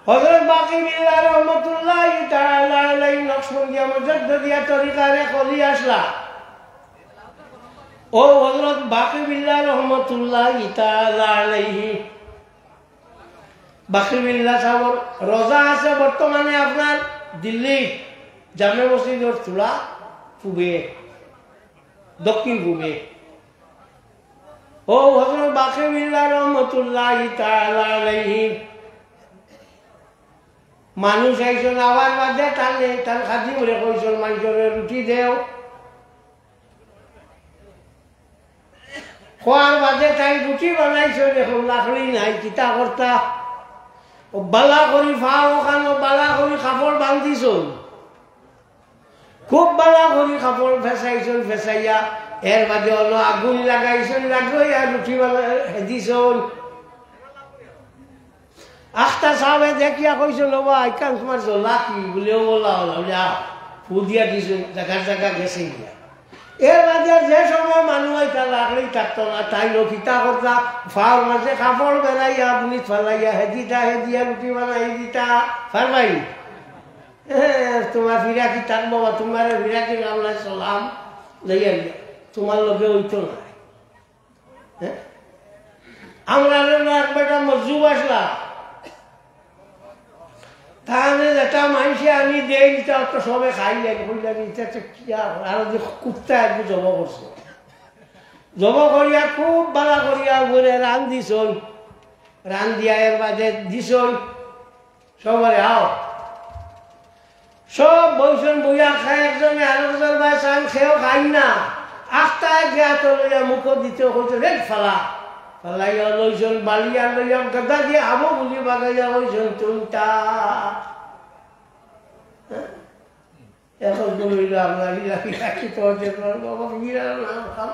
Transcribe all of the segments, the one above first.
হযরত বাকি বিল্লাহ রহমাতুল্লাহি তাআলা আলাইহি নকশবন্দিয়া মুজাদ্দিদিয়া তরিকারে কলি আসলা ও হযরত বাকি বিল্লাহ রহমাতুল্লাহি তাআলা আলাইহি বাকি বিল্লাহ সাহেবের রোজা আছে বর্তমানে আপনার দিল্লি জামে মসজিদের চূড়া পূবে দক্ষিণ পূবে ও হযরত বাকি বিল্লাহ রহমাতুল্লাহি তাআলা আলাইহি মানুষ আইসন আবার বাদে টানে তার খাদি করে কইসন মানুষের রুটি দেও খোয়ার বাদে তাই রুটি বানাইছো দেখুন লাকড়ি নাই কিতা কর্তা ও বালা করি ফাও ওখানে বালা করি কাপড় বান্ধিছ খুব বালা করি কাপড় ফেসাইছন ফেসাইয়া এর বাদে হলো আগুন লাগাইছন লাগাইয়া রুটি হেদিছন আখতা সাহেবে দেখিয়া কইছিল বাবা ইকান তোমার জলা কি বলেও বলা হলো ফুদিয়া দিছুন জায়গার জায়গা গেছে গিয়া এর মাঝে যে সময় মানুষ এটা লাকড়ি থাকতো না তাই লক্ষিতা করতা ফাওয়ার মাঝে কাপড় বেড়াইয়া আপনি ফেলাইয়া হেদিটা হেদিয়া রুটি বানাই দিতা ফারবাই তোমার ফিরাকি থাক বাবা তোমার ফিরাকি আল্লাহ সালাম লইয়া গিয়া তোমার লোকে হইতো না হ্যাঁ আমরা একবারটা মজুব আসলা তাহলে যেটা মানুষে আমি দেই দিতে তো সবে খাই লাগে হই লাগে আর যে কুত্তা একটু জব করছে জব করিয়া খুব বালা করিয়া বলে রান দিছন রান দিয়া এর বাদে দিছন সবারে আও সব বইছন বইয়া খাই একজনে আরেকজন ভাই চান খেয়েও খাই না আখটা গিয়া তো লইয়া মুখ দিতে হইতো রেড ফালা ফালাইয়া লইছন বালিয়া লইয়া গাদা দিয়ে আবো বলি বাগাইয়া হইছন তুইটা এখন বলিল আপনার রাখি তো বাবা মিরা নাম খাম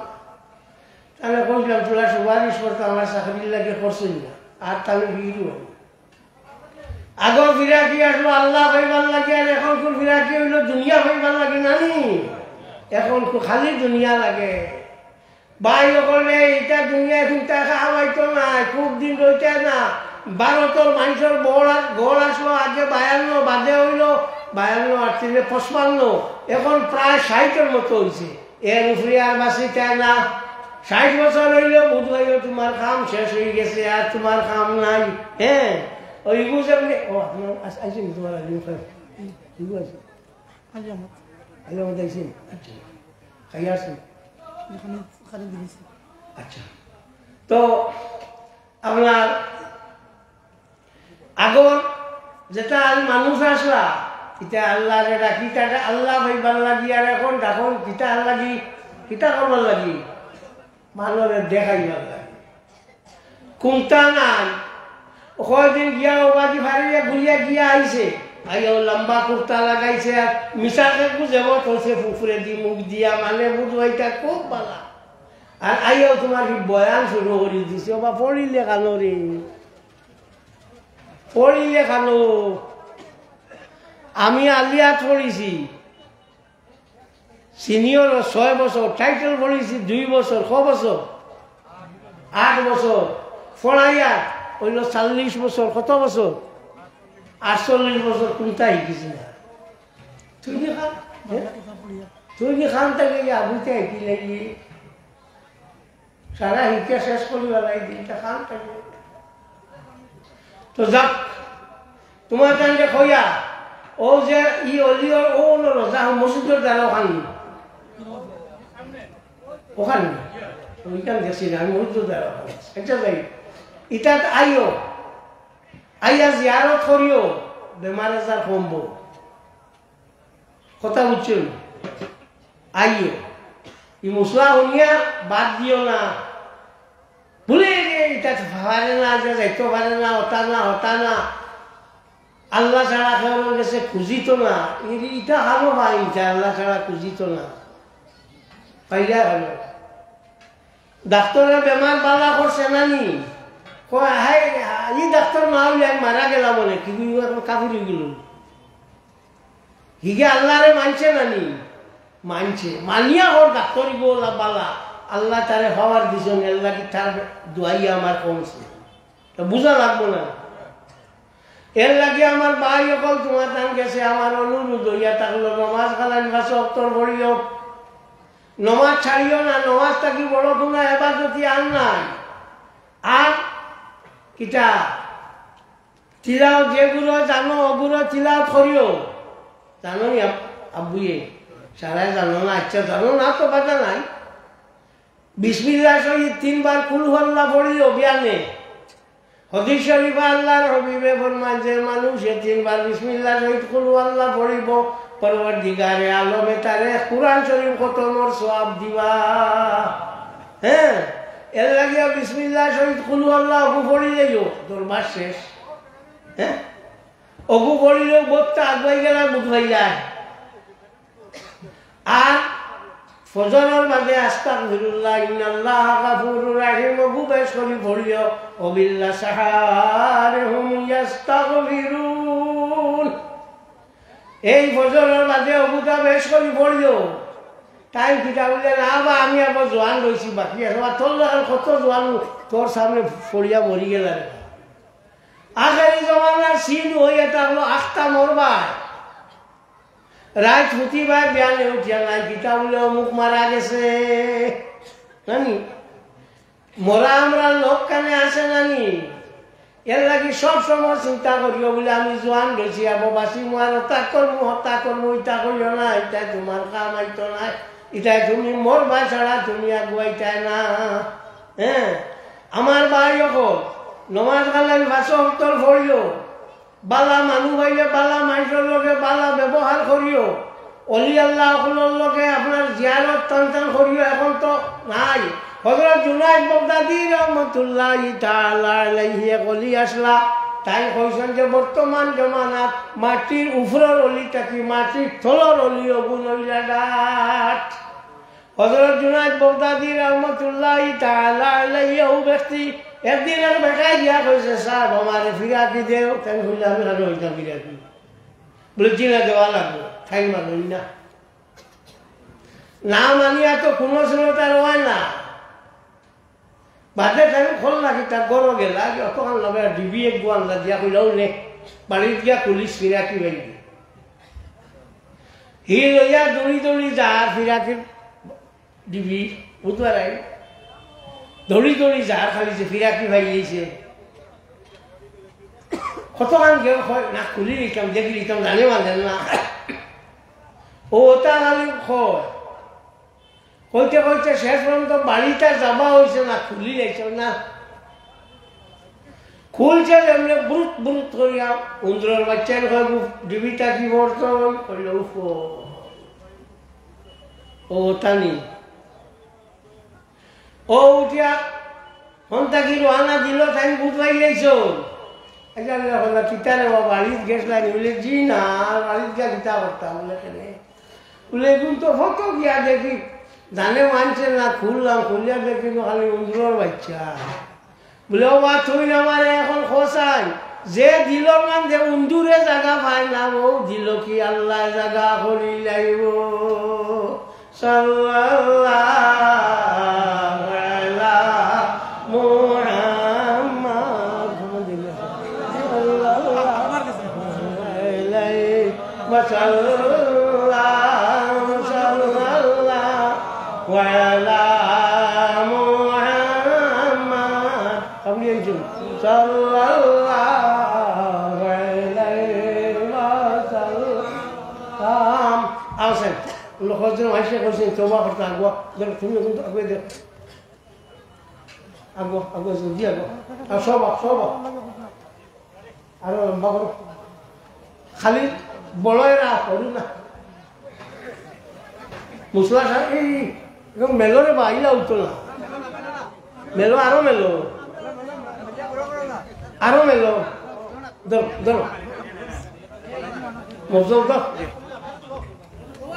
তাহলে কইলাম তোরা সুপারিশ করতো আমার চাকরির লাগে করছই না আর তাহলে ভিড়ও আগর ফিরাকি আসলো আল্লাহ ভাইবার লাগে আর এখন কোন ফিরাকি হইল দুনিয়া ভাইবার লাগে নানি এখন খালি দুনিয়া লাগে ভাই করলে এটা দুনিয়া চিন্তা খাওয়াইতো না খুব দিন রইতে না ভারতের মানুষের গড় আসলো আগে 52 বাদে হইল 52 আর 55 এখন প্রায় 60-এর মতো হয়েছে এর উপরে আর বাঁচিতে না 60 বছর হইল বুধ হইল তোমার কাম শেষ হয়ে গেছে আর তোমার কাম নাই হ্যাঁ ওই বুঝে ও আপনার আইসেন তোমার আইসেন খাই আসেন আচ্ছা তো আপনার আগর যেটা মানুষ আসলা এটা আল্লাহ রাখি আল্লাহ ভাইবার লাগি আর এখন ডাকন কিতা লাগি কিতা করবার লাগি মানুষের দেখাইবার লাগে কুমতা নাই কয়দিন গিয়া ওবাদি ফারিয়া ঘুরিয়া গিয়া আইছে আইও লম্বা কুর্তা লাগাইছে আর মিশাকে বুঝেব তোলছে ফুফুরে দি মুখ দিয়া মানে বুঝবাইটা খুব ভালো আর আইও তোমার বয়ান শুরু করে দিছে বা পড়িলে কানো রে পড়িলে কানো আমি আলিয়াত পড়িছি সিনিয়র 6 বছর টাইটেল পড়িছি 2 বছর ক বছর 8 বছর পড়াইয়া হইল 40 বছর কত বছর 48 বছর কোনটা শিখিছি না তুই কি খান থেকে বুঝতে কি লাগি সারা শিক্ষা শেষ করিবা লাগে দিনটা খান থাকে তো যাক তোমার কাছে কইয়া ও যে ই অলিও ও রোজা মসজিদের দ্বারা ওখানে ওইখানে দেখছি না আমি মসজিদের দ্বারা একটা যাই ইটাত আইও আইয়া জিয়ারত করিও বেমার আজার কমব কথা বুঝছেন আইও ই মশলা শুনিয়া বাদ দিও না ভুলে এটা পারে না যে যাইতে পারে না হতা না আল্লাহ ছাড়া কেউ গেছে খুঁজিত না ইটা খাবো ভাই ইটা আল্লাহ ছাড়া খুঁজিত না পাইলা হলো ডাক্তারে বেমার বালা করছে নানি কয় হাই ই ডাক্তার না হইলে আমি মারা গেলাম বলে কি কাপুরি গেল হিগে আল্লাহরে মানছে নানি মানছে মানিয়া ওর ডাক্তারি বলা বালা আল্লাহ তারে হওয়ার দিছেন আল্লাহ কি তার দোয়াই আমার কমছে বুঝা লাগবো না এর লাগে আমার ভাই অকল তোমার টান গেছে আমার অনুরোধ হইয়া থাকলো নমাজ খালান ভাষা অক্তর ভরিও নমাজ ছাড়িও না নমাজ থাকি বড় কোনো এবাদতি আর নাই আর কিটা তিলাও যেগুলো জানো ওগুলো তিলাও করিও জানো নি আব্বুয়ে সারাই জানো না আচ্ছা জানো না তো কথা নাই বিসমিল্লাহ শহীদ 3 বার কুল হল্লা পড়িও বিয়ানে হদিস শরীফে আল্লাহর হাবিবে ফরমান যে মানুষ 3 বার বিসমিল্লাহ শহীদ কুল হল্লা পড়িব পরবর্তীকারে আলমে তারে কুরআন শরীফ খতমের সওয়াব দিবা হ্যাঁ এর লাগিয়া বিসমিল্লাহ শহীদ কুল হল্লা অবু পড়ি যাইও দরবার শেষ হ্যাঁ অবু পড়িলেও বোধটা আগুয়াই গেলে বুঝবাই যায় আর ফজরের মাঝে আস্তাগফিরুল্লাহ ইন্নাল্লাহ গাফুরুর রাহিম অবু বেশ করি পড়িও ওবিল্লা সাহারহুম ইস্তাগফিরুন এই ফজরের মাঝে অবুটা বেশ করি পড়িও টাইম কিটা বলে না বা আমি আবার জোয়ান রয়েছি বাকি আছে তোর কত জোয়ান তোর সামনে পড়িয়া মরি গেল আখেরি জমানার সিন হইয়া থাকলো আখটা মরবার রাত হুতিবার বিয়ানে উঠিয়া নাই কিতা বলে অমুক মারা গেছে নানি মরা আমরা লোক কানে আসে নানি এর লাগি সব সময় চিন্তা করিও বলে আমি জোয়ান রয়েছি আবার বাসি মার হত্যা করবো ইটা করিও না এটা তোমার কাম আইতো না এটাই তুমি মরবা ছাড়া তুমি আগুয়াইটাই না হ্যাঁ আমার ভাই অকল নমাজ গালান ভাষা অন্তর ভরিও বালা মানুষ হইলে বালা মানুষের লগে বালা ব্যবহার করিও অলি আল্লাহ অকলের লগে আপনার জিয়ারত টান করিও এখন তো নাই হযরত জুনায়েদ বাগদাদী রহমাতুল্লাহ তাআলা আলাইহি অলি আসলা তাই কইছেন যে বর্তমান জমানাত মাটির উপরের অলিটা কি মাটির তলের অলি অগুন হইলা ডাট হযরত জুনায়েদ বাগদাদী রহমাতুল্লাহ তাআলা আলাইহি ও ব্যক্তি একদিন আর বেটাই দিয়া কইছে সাহেব আমারে ফিরাকি দেও তাই হইলে আমি আর হইতাম ফিরাকি বলে জিনা দেওয়া লাগবে ঠাই মানুষ না মানিয়া তো কোনো সময় তার হয় না বাদে তাই খোল নাকি তার গরো গেলা অতখান লগে ডিবি এক গোয়াল্লা দিয়া কইলাও নে বাড়িত গিয়া পুলিশ ফিরাকি বাইবে হি লইয়া দৌড়ি যা ফিরাকির ডিবি বুধবার আই দৌড়ি যা খালি যে ফিরাকি ভাই গেছে কতক্ষণ কেউ না খুলি নিতাম দেখি নিতাম জানে মানেন না ও তা খালি কইতে শেষ পর্যন্ত বাড়িটা যাবা হয়েছে না খুলি যাইছে না খুলছে এমনি বুরুত করিয়া উন্দ্রের বাচ্চার ঘর ডিবিটা কি বর্তন কইল উফ ও তানি ও উঠিয়া হন্তা কি রোহানা দিল তাই বুঝবাই যাইছ কিতারে বাড়িত গেছলাই বলে জি না বাড়িত গিয়া কিতা করতাম বলে কেনে বলে এগুন তো ফটো গিয়া দেখি জানে মানছে না খুললাম খুলিয়া দেখি খালি উন্দ্রের বাচ্চা বলে ও বা তুই আমার এখন খোসাই যে দিল মান যে উন্দুরে জায়গা পাই না ও দিল কি আল্লাহ জায়গা করি লাইব সাল্লাল্লাহু আলা মুহাম্মাদ সাল্লাল্লাহু আলা মুহাম্মাদ আপনি একজন সাল্লাল্লাহু আলাইহি ওয়াসাল্লাম আসেন লোকজন আসে করছেন তোবা করতে আগো দেখ তুমি কিন্তু আগে দেখ আগো জলদি আগো আর সব আর লম্বা করো খালি বলয়রা করু না মুসলা সাহেব এই মেলোরে বাইলা উঠতো না মেলো আরো মেলো ধরো মফজল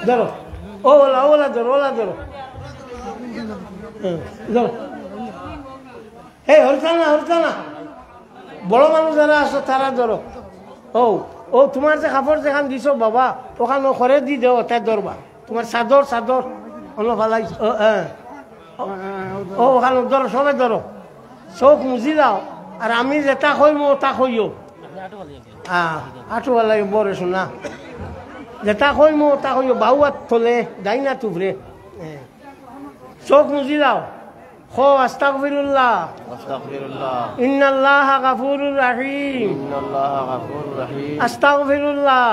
ধরো ওলা ধরো ধরো হে হরতা না বড় মানুষ যারা আসো তারা ধরো ও তোমার যে কাপড় যেখান দিছ বাবা ওখানে ঘরে দি দেও তাই ধরবা তোমার চাদর অলপ ভালাই ওখানে ধরো সবে ধরো চোখ মুজি দাও আর আমি যেটা কইম তা কইও আঠোয়ালা বরে শোনা যেটা কইমো তা কইও বাউয়াত থলে যাই না তুভরে চোখ মুজি দাও খো আস্তাগফিরুল্লাহ ইন্নাল্লাহা গাফুরুর রহিম আস্তাগফিরুল্লাহ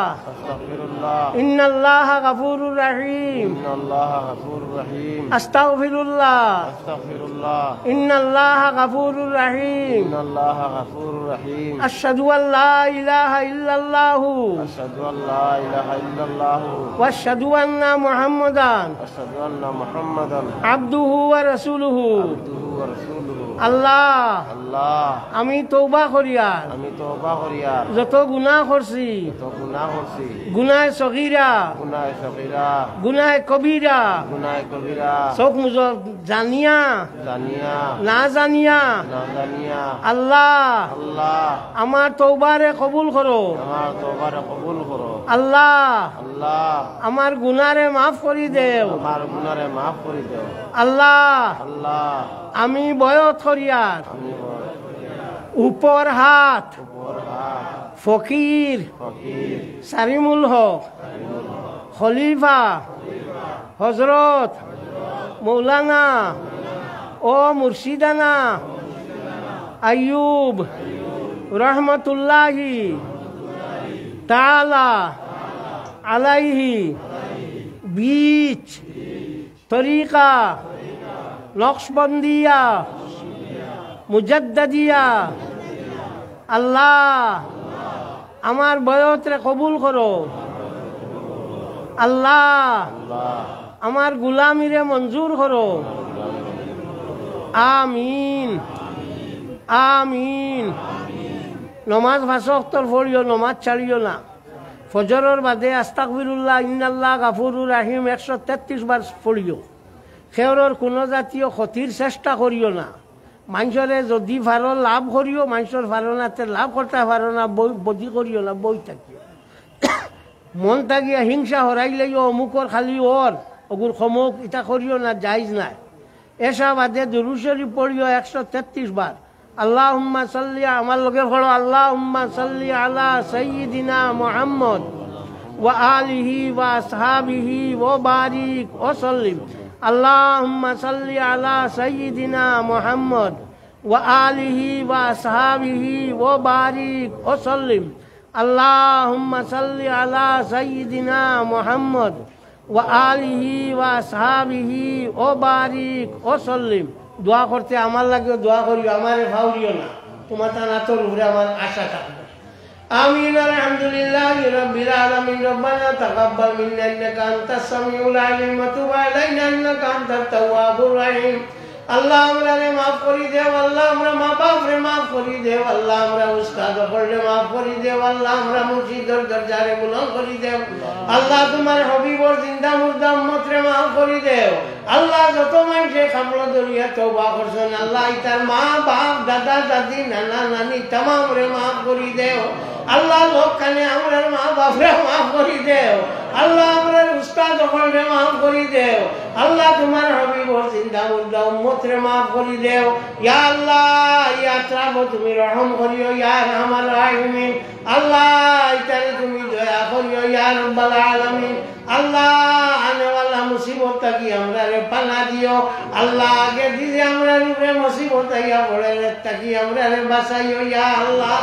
ইন্নাল্লাহা গাফুরুর রহিম আস্তাগফিরুল্লাহ ইন্নাল্লাহা গাফুরুর রহিম আশহাদু আল্লা ইলাহা ইল্লাল্লাহু ওয়া আশহাদু আন্না মুহাম্মাদান আবদুহু ওয়া রাসূলুহু আল্লাহ আমি তওবা করিয়ার যত গুনাহ করছি গুনাহ সগীরা গুনাহ কবিরা সব মুজ জানিয়া না জানিয়া আল্লাহ আমার তওবারে কবুল করো আল্লাহ আমার গুনারে মাফ করি দেও আল্লাহ আমি বয়ত করিয়ার উপর হাত ফকির সারিমুল হক খলিফা হজরত মৌলানা ও মুর্শিদানা আইয়ুব রহমতুল্লাহি তাআলা আলাইহি বীচ তরিকা নকশবন্দিয়া মুজাদ্দিদিয়া আল্লাহ আমার বয়তরে কবুল করো আল্লাহ আমার গুলামিরে মঞ্জুর করো আমিন আমিন নমাজ 5 ওয়াক্ত পড়িও নমাজ ছাড়িও না ফজরের বাদে আস্তাগফিরুল্লাহ ইন্নাল্লাহ গাফুরুর রহিম 133 বার পড়িও খেয়রর কোনো জাতীয় ক্ষতির চেষ্টা করিও না মানুষরে যদি ভালো লাভ করিও মানুষের ভালো নাতে লাভ করতে পারো না বদি করিও না বই থাকিও মন থাকিয়া হিংসা হরাইলেও অমুকর খালি ওর ওগুর সমুক ইটা করিও না জায়জ নাই এসা বাদে দুরূদ শরীফ পড়িও 133 বার আল্লাহুম্মা সাল্লি আমার লগে পড়ো আল্লাহুম্মা সাল্লি আলা সাইয়্যিদিনা মুহাম্মদ ওয়া আলিহি ওয়া আসহাবিহি ওয়া বারিক ওয়া সাল্লিম আল্লাহুম্মা সাল্লি আলা সাইয়্যিদিনা মুহাম্মদ ওয়া আলিহি ওয়া আসহাবিহি ওয়া বারিক ওয়া সাল্লিম আল্লাহুম্মা সাল্লি আলা সাইয়্যিদিনা মুহাম্মদ ওয়া আলিহি ওয়া আসহাবিহি ওয়া বারিক ওয়া সাল্লিম দোয়া করতে আমার লাগে দোয়া করিও আমারে ফাউরিও না তোমার তানাতর উপরে আমার আশা থাকবে আমিন আলহামদুলিল্লাহি রাব্বিল আলামিন রব্বানা তাকাব্বাল মিন্না ইন্নাকা আনতাস সামিউল আলিম ওয়া তুব আলাইনা ইন্নাকা আনতাত তাওয়াবুর রহিম আল্লাহ আমরারে মাফ করি দেও আল্লাহ আমরা মা বাপরে মাফ করি দেও আল্লাহ আমরা উস্তাদ হলে মাফ করি দেও আল্লাহ আমরা মুর্শিদর দরজারে বুলন্দ করি দেও আল্লাহ তোমার হাবিবর জিন্দা মুর্দা উম্মতরে মাফ করি দেও আল্লাহ যত মানুষে খামলো দরিয়া তওবা করছেন আল্লাহ ইতার মা বাপ দাদা দাদি নানা নানি तमाम রে মাফ করি দেও আল্লাহ লোকখানে আমরার মা বাপরে মাফ করি দেও আল্লাহ আমরার উস্তাদ হলে মাফ করি দেও আল্লাহ তোমার হাবিবর জিন্দা মুর্দা উম্মতরে মাফ করি দেও ইয়া আল্লাহ ইয়া তাআলা তুমি রহম করিও ইয়া আরহামার রাহিমিন আল্লাহ ইতারে তুমি দয়া করিও ইয়া রাব্বাল আলামিন আল্লাহ আনে ওয়ালা মুসিবত থাকি আমরারে পানা দিও আল্লাহ আগে দিলে আমরার উপরে মুসিবত আইয়া পড়ে থাকি আমরারে বাঁচাইও ইয়া আল্লাহ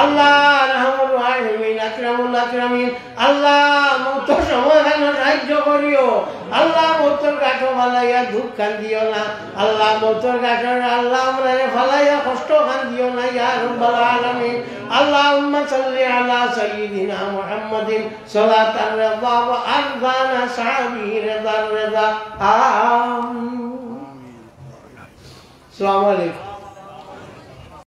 আল্লাহ আরহামুর রাহিমিন আকরামুল আকরামিন আল্লাহ মওতের সময় সাহায্য করিও আল্লাহ মওতের গাঠো ফালাইয়া দুঃখ খান দিও না আল্লাহ মওতের গাঠো আল্লাহ আমরারে ফালাইয়া কষ্ট খান দিও না ইয়া রাব্বাল আলামিন আল্লাহুম্মা সাল্লি আলা সাইয়্যিদিনা মুহাম্মাদিন সালাতান রাযা ওয়া আরদানা সাহাবিহি রাযা আমিন আসসালামু আলাইকুম